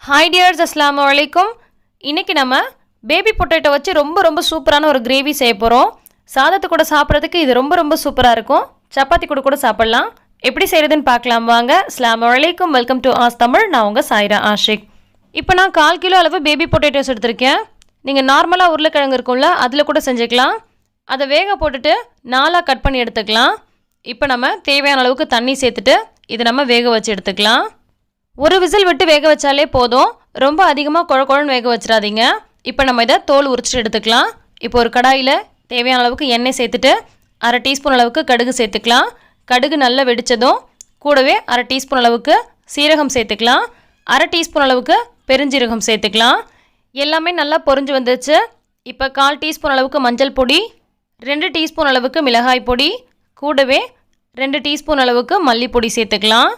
Hi tears, அஸ்ஸலாமு அலைக்கும். இன்றைக்கி நம்ம பேபி பொட்டேட்டோ வச்சு ரொம்ப சூப்பரான ஒரு கிரேவி செய்ய போகிறோம். சாதத்து கூட சாப்பிட்றதுக்கு இது ரொம்ப சூப்பராக இருக்கும். சப்பாத்தி கூட சாப்பிட்லாம். எப்படி செய்கிறதுன்னு பார்க்கலாம் வாங்க. அஸ்ஸலாமு அலைக்கும், வெல்கம் டு ஆஸ் தமிழ். நான் உங்கள் சாயிரா ஆஷிக். இப்போ நான் 1/4 கிலோ அளவு பேபி பொட்டேட்டோஸ் எடுத்திருக்கேன். நீங்கள் நார்மலாக உருளைக்கிழங்கு இருக்கும்ல, அதில் கூட செஞ்சுக்கலாம். அதை வேக போட்டுட்டு 4ஆக கட் பண்ணி எடுத்துக்கலாம். இப்போ நம்ம தேவையான அளவுக்கு தண்ணி சேர்த்துட்டு இதை நம்ம வேக வச்சு எடுத்துக்கலாம். ஒரு விசில் விட்டு வேக வச்சாலே போதும். ரொம்ப அதிகமாக குழன்னு வேக வச்சிடாதீங்க. இப்போ நம்ம இதை தோல் உரிச்சிட்டு எடுத்துக்கலாம். இப்போ ஒரு கடாயில் தேவையான அளவுக்கு எண்ணெய் சேர்த்துட்டு 1/2 டீஸ்பூன் அளவுக்கு கடுகு சேர்த்துக்கலாம். கடுகு நல்லா வெடித்ததும் கூடவே 1/2 டீஸ்பூன் அளவுக்கு சீரகம் சேர்த்துக்கலாம். 1/2 டீஸ்பூன் அளவுக்கு பெருஞ்சீரகம் சேர்த்துக்கலாம். எல்லாமே நல்லா பொரிஞ்சு வந்துச்சு. இப்போ 1/4 டீஸ்பூன் அளவுக்கு மஞ்சள் பொடி, 2 டீஸ்பூன் அளவுக்கு மிளகாய் பொடி, கூடவே 2 டீஸ்பூன் அளவுக்கு மல்லிப்பொடி சேர்த்துக்கலாம்.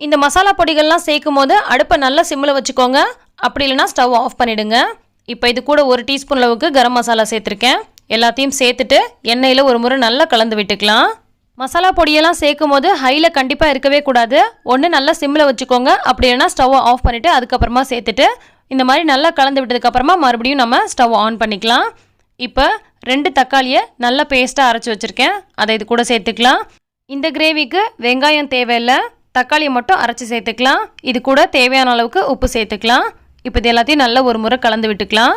இந்த மசாலா பொடிகள்லாம் சேர்க்கும் போது அடுப்பை நல்லா சிம்மில் வச்சுக்கோங்க. அப்படி இல்லைனா ஸ்டவ் ஆஃப் பண்ணிவிடுங்க. இப்போ இது கூட 1 டீஸ்பூன் அளவுக்கு கரம் மசாலா சேர்த்துருக்கேன். எல்லாத்தையும் சேர்த்துட்டு எண்ணெயில் ஒரு முறை நல்லா கலந்து விட்டுக்கலாம். மசாலா பொடியெல்லாம் சேர்க்கும் போது ஹையில் கண்டிப்பாக இருக்கவே கூடாது. ஒன்று நல்லா சிம்மில் வச்சுக்கோங்க. அப்படி இல்லைனா ஸ்டவ்வை ஆஃப் பண்ணிவிட்டு அதுக்கப்புறமா சேர்த்துட்டு இந்த மாதிரி நல்லா கலந்து விட்டதுக்கப்புறமா மறுபடியும் நம்ம ஸ்டவ் ஆன் பண்ணிக்கலாம். இப்போ 2 தக்காளியை நல்லா பேஸ்ட்டாக அரைச்சி வச்சுருக்கேன். அதை இது கூட சேர்த்துக்கலாம். இந்த கிரேவிக்கு வெங்காயம் தேவையில்லை, தக்காளியை மட்டும் அரைச்சி சேர்த்துக்கலாம். இது கூட தேவையான அளவுக்கு உப்பு சேர்த்துக்கலாம். இப்போ இது எல்லாத்தையும் நல்லா ஒரு முறை கலந்து விட்டுக்கலாம்.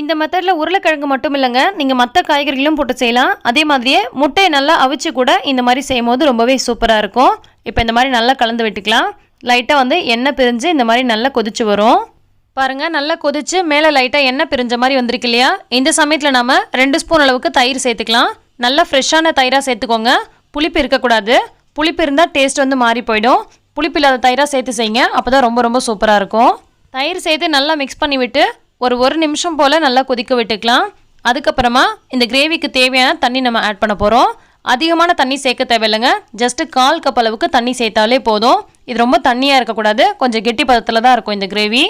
இந்த மெத்தடில் உருளைக்கிழங்கு மட்டும் இல்லைங்க, நீங்கள் மற்ற காய்கறிகளும் போட்டு செய்யலாம். அதே மாதிரியே முட்டையை நல்லா அவிச்சு கூட இந்த மாதிரி செய்யும் போது ரொம்பவே சூப்பராக இருக்கும். இப்போ இந்த மாதிரி நல்லா கலந்து விட்டுக்கலாம். லைட்டாக எண்ணெய் பிரிஞ்சு இந்த மாதிரி நல்லா கொதிச்சு வரும். பாருங்கள், நல்லா கொதிச்சு மேலே லைட்டாக எண்ணெய் பிரிஞ்ச மாதிரி வந்திருக்கு இல்லையா? இந்த சமயத்தில் நம்ம 2 ஸ்பூன் அளவுக்கு தயிர் சேர்த்துக்கலாம். நல்லா ஃப்ரெஷ்ஷான தயிராக சேர்த்துக்கோங்க. புளிப்பு இருக்கக்கூடாது. புளிப்பு இருந்தால் டேஸ்ட் மாறி போயிடும். புளிப்பு இல்லாத தயிராக சேர்த்து செய்யுங்க. அப்போ தான் ரொம்ப சூப்பராக இருக்கும். தயிர் சேர்த்து நல்லா மிக்ஸ் பண்ணி விட்டு ஒரு நிமிஷம் போல் நல்லா கொதிக்க விட்டுக்கலாம். அதுக்கப்புறமா இந்த கிரேவிக்கு தேவையான தண்ணி நம்ம ஆட் பண்ண போகிறோம். அதிகமான தண்ணி சேர்க்க தேவையில்லைங்க. ஜஸ்ட்டு 1/4 கப் அளவுக்கு தண்ணி சேர்த்தாலே போதும். இது ரொம்ப தண்ணியாக இருக்கக்கூடாது. கொஞ்சம் கெட்டி பதத்தில் தான் இருக்கும் இந்த கிரேவி.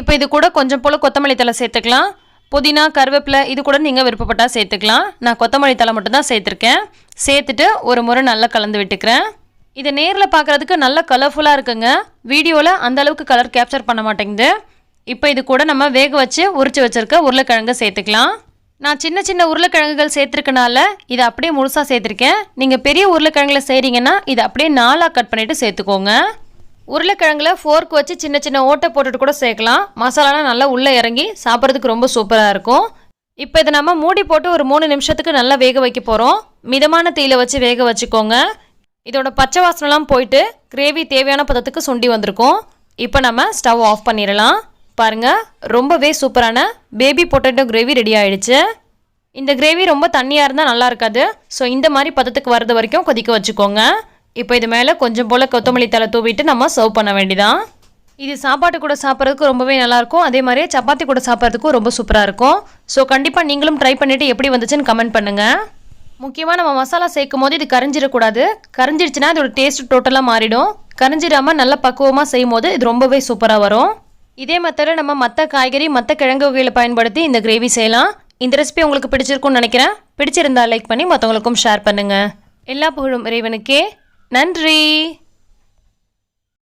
இப்போ இது கூட கொஞ்சம் போல் கொத்தமல்லி தழை சேர்த்துக்கலாம். புதினா, கருவேப்பிலை இது கூட நீங்கள் விருப்பப்பட்டால் சேர்த்துக்கலாம். நான் கொத்தமல்லி தழை மட்டும்தான் சேர்த்துருக்கேன். சேர்த்துட்டு ஒரு முறை நல்லா கலந்து விட்டுக்கிறேன். இதை நேரில் பார்க்குறதுக்கு நல்லா கலர்ஃபுல்லாக இருக்குங்க. வீடியோவில் அந்த அளவுக்கு கலர் கேப்சர் பண்ண மாட்டேங்குது. இப்போ இது கூட நம்ம வேக வச்சு உரிச்சு வச்சுருக்க உருளைக்கிழங்கு சேர்த்துக்கலாம். நான் சின்ன உருளைக்கிழங்குகள் சேர்த்துருக்கனால இதை அப்படியே முழுசாக சேர்த்துருக்கேன். நீங்கள் பெரிய உருளைக்கிழங்குல செய்கிறீங்கன்னா இதை அப்படியே 4ஆக கட் பண்ணிவிட்டு சேர்த்துக்கோங்க. உருளைக்கிழங்குல ஃபோர்க் வச்சு சின்ன ஓட்டை போட்டுட்டு கூட சேர்க்கலாம். மசாலாலாம் நல்லா உள்ளே இறங்கி சாப்பிட்றதுக்கு ரொம்ப சூப்பராக இருக்கும். இப்போ இதை நம்ம மூடி போட்டு ஒரு 3 நிமிஷத்துக்கு நல்லா வேக வைக்க போகிறோம். மிதமான தீயில வச்சு வேக வச்சுக்கோங்க. இதோட பச்சை வாசனைலாம் போயிட்டு கிரேவி தேவையான பதத்துக்கு சுண்டி வந்திருக்கும். இப்போ நம்ம ஸ்டவ் ஆஃப் பண்ணிடலாம். பாருங்கள், ரொம்பவே சூப்பரான பேபி பொட்டேட்டோ கிரேவி ரெடி ஆகிடுச்சு. இந்த கிரேவி ரொம்ப தண்ணியாக இருந்தால் நல்லா இருக்காது. ஸோ இந்த மாதிரி பதத்துக்கு வரது வரைக்கும் கொதிக்க வச்சுக்கோங்க. இப்போ இது மேலே கொஞ்சம் போல் கொத்தமல்லி தழை தூவிட்டு நம்ம சர்வ் பண்ண வேண்டியதான். இது சாப்பாட்டு கூட சாப்பிட்றதுக்கு ரொம்பவே நல்லாயிருக்கும். அதே மாதிரியே சப்பாத்தி கூட சாப்பிட்றதுக்கும் ரொம்ப சூப்பராக இருக்கும். ஸோ கண்டிப்பாக நீங்களும் ட்ரை பண்ணிவிட்டு எப்படி வந்துச்சுன்னு கமெண்ட் பண்ணுங்கள். முக்கியமாக நம்ம மசாலா சேர்க்கும் போது இது கரைஞ்சிடக்கூடாது. கரைஞ்சிடுச்சுன்னா இதோட டேஸ்ட் டோட்டலாக மாறிடும். கரைஞ்சிடாமல் நல்லா பக்குவமாக செய்யும் போது இது ரொம்பவே சூப்பராக வரும். இதே மெத்தடில் நம்ம மற்ற காய்கறி மற்ற கிழங்கு வகைகளை பயன்படுத்தி இந்த கிரேவி செய்யலாம். இந்த ரெசிபி உங்களுக்கு பிடிச்சிருக்கும்னு நினைக்கிறேன். பிடிச்சிருந்தால் லைக் பண்ணி மற்றவங்களுக்கும் ஷேர் பண்ணுங்கள். எல்லா புகழும் இறைவனுக்கே. நன்றி.